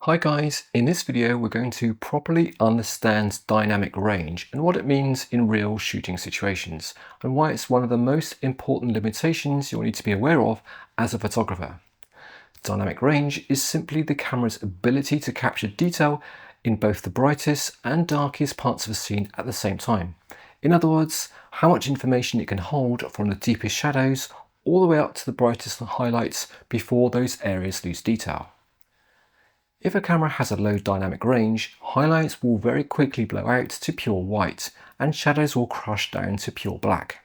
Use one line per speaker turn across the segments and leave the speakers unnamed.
Hi guys, in this video we're going to properly understand dynamic range and what it means in real shooting situations and why it's one of the most important limitations you'll need to be aware of as a photographer. Dynamic range is simply the camera's ability to capture detail in both the brightest and darkest parts of a scene at the same time. In other words, how much information it can hold from the deepest shadows all the way up to the brightest highlights before those areas lose detail. If a camera has a low dynamic range, highlights will very quickly blow out to pure white and shadows will crush down to pure black.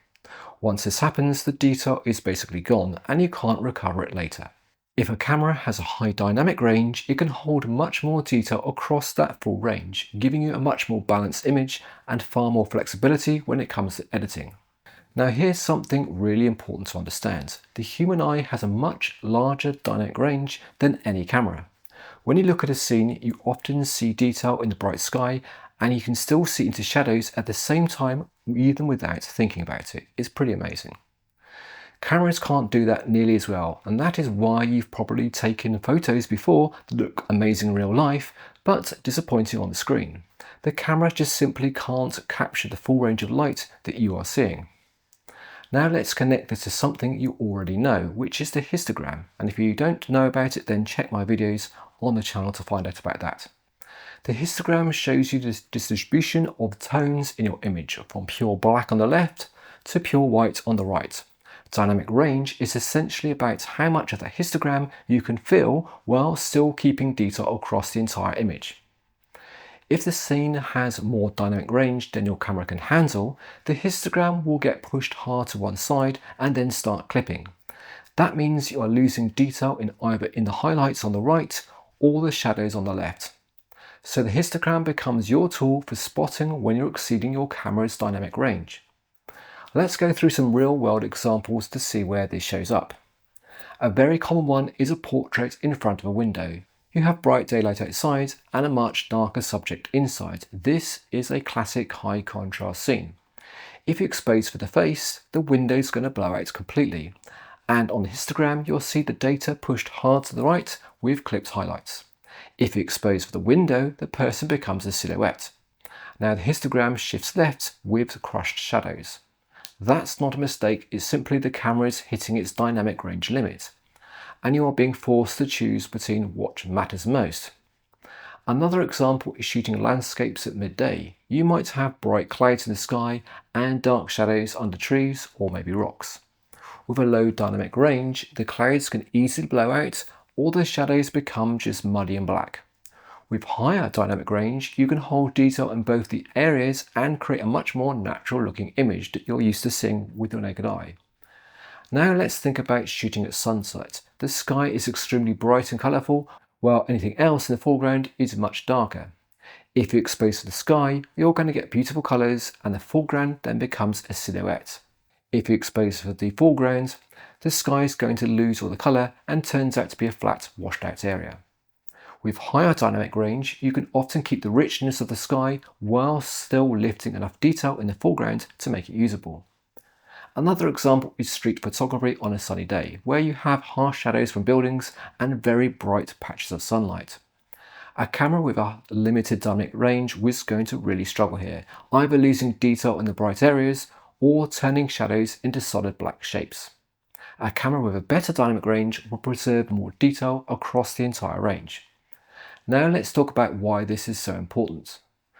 Once this happens, the detail is basically gone and you can't recover it later. If a camera has a high dynamic range, it can hold much more detail across that full range, giving you a much more balanced image and far more flexibility when it comes to editing. Now here's something really important to understand. The human eye has a much larger dynamic range than any camera. When you look at a scene, you often see detail in the bright sky and you can still see into shadows at the same time even without thinking about it. It's pretty amazing. Cameras can't do that nearly as well, and that is why you've probably taken photos before that look amazing in real life but disappointing on the screen. The camera just simply can't capture the full range of light that you are seeing. Now let's connect this to something you already know, which is the histogram, and if you don't know about it then check my videos on the channel to find out about that. The histogram shows you the distribution of tones in your image, from pure black on the left to pure white on the right. Dynamic range is essentially about how much of the histogram you can fill while still keeping detail across the entire image. If the scene has more dynamic range than your camera can handle, the histogram will get pushed hard to one side and then start clipping. That means you are losing detail in either in the highlights on the right or the shadows on the left. So the histogram becomes your tool for spotting when you're exceeding your camera's dynamic range. Let's go through some real-world examples to see where this shows up. A very common one is a portrait in front of a window. You have bright daylight outside and a much darker subject inside. This is a classic high contrast scene. If you expose for the face, the window is going to blow out completely. And on the histogram, you'll see the data pushed hard to the right with clipped highlights. If you expose for the window, the person becomes a silhouette. Now the histogram shifts left with crushed shadows. That's not a mistake, it's simply the camera is hitting its dynamic range limit, and you are being forced to choose between what matters most. Another example is shooting landscapes at midday. You might have bright clouds in the sky and dark shadows under trees or maybe rocks. With a low dynamic range, the clouds can easily blow out or the shadows become just muddy and black. With higher dynamic range, you can hold detail in both the areas and create a much more natural looking image that you're used to seeing with your naked eye. Now let's think about shooting at sunset. The sky is extremely bright and colourful, while anything else in the foreground is much darker. If you expose to the sky, you're going to get beautiful colours and the foreground then becomes a silhouette. If you expose for the foreground, the sky is going to lose all the colour and turns out to be a flat, washed out area. With higher dynamic range, you can often keep the richness of the sky while still lifting enough detail in the foreground to make it usable. Another example is street photography on a sunny day, where you have harsh shadows from buildings and very bright patches of sunlight. A camera with a limited dynamic range was going to really struggle here, either losing detail in the bright areas or turning shadows into solid black shapes. A camera with a better dynamic range will preserve more detail across the entire range. Now let's talk about why this is so important.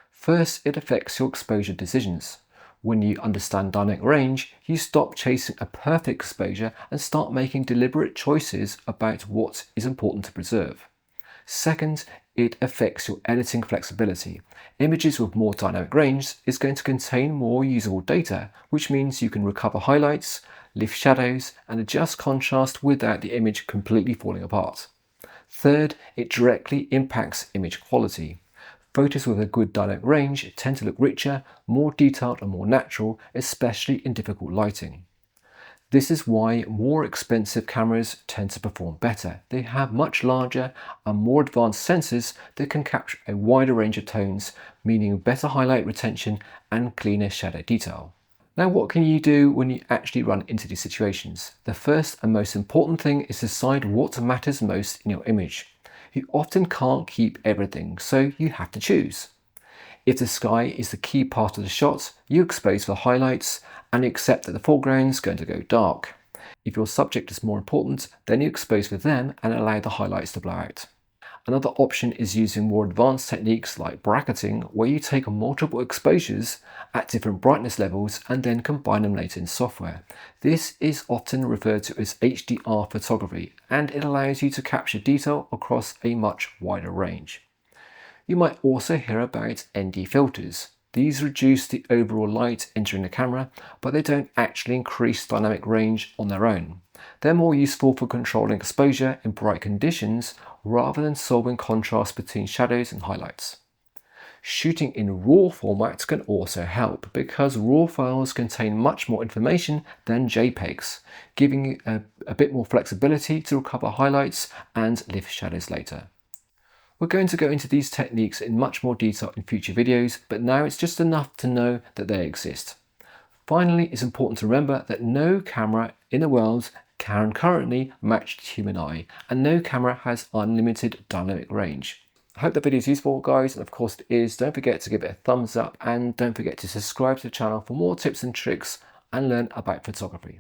First, it affects your exposure decisions. When you understand dynamic range, you stop chasing a perfect exposure and start making deliberate choices about what is important to preserve. Second, it affects your editing flexibility. Images with more dynamic range is going to contain more usable data, which means you can recover highlights, lift shadows, and adjust contrast without the image completely falling apart. Third, it directly impacts image quality. Photos with a good dynamic range tend to look richer, more detailed and more natural, especially in difficult lighting. This is why more expensive cameras tend to perform better. They have much larger and more advanced sensors that can capture a wider range of tones, meaning better highlight retention and cleaner shadow detail. Now, what can you do when you actually run into these situations? The first and most important thing is to decide what matters most in your image. You often can't keep everything, so you have to choose. If the sky is the key part of the shot, you expose the highlights and accept that the foreground is going to go dark. If your subject is more important, then you expose for them and allow the highlights to blow out. Another option is using more advanced techniques like bracketing, where you take multiple exposures at different brightness levels and then combine them later in software. This is often referred to as HDR photography, and it allows you to capture detail across a much wider range. You might also hear about ND filters. These reduce the overall light entering the camera, but they don't actually increase dynamic range on their own. They're more useful for controlling exposure in bright conditions rather than solving contrast between shadows and highlights. Shooting in RAW formats can also help because RAW files contain much more information than JPEGs, giving you a bit more flexibility to recover highlights and lift shadows later. We're going to go into these techniques in much more detail in future videos, but now it's just enough to know that they exist. Finally, it's important to remember that no camera in the world can currently match the human eye, and no camera has unlimited dynamic range. I hope the video is useful, guys, and of course it is. Don't forget to give it a thumbs up and don't forget to subscribe to the channel for more tips and tricks and learn about photography.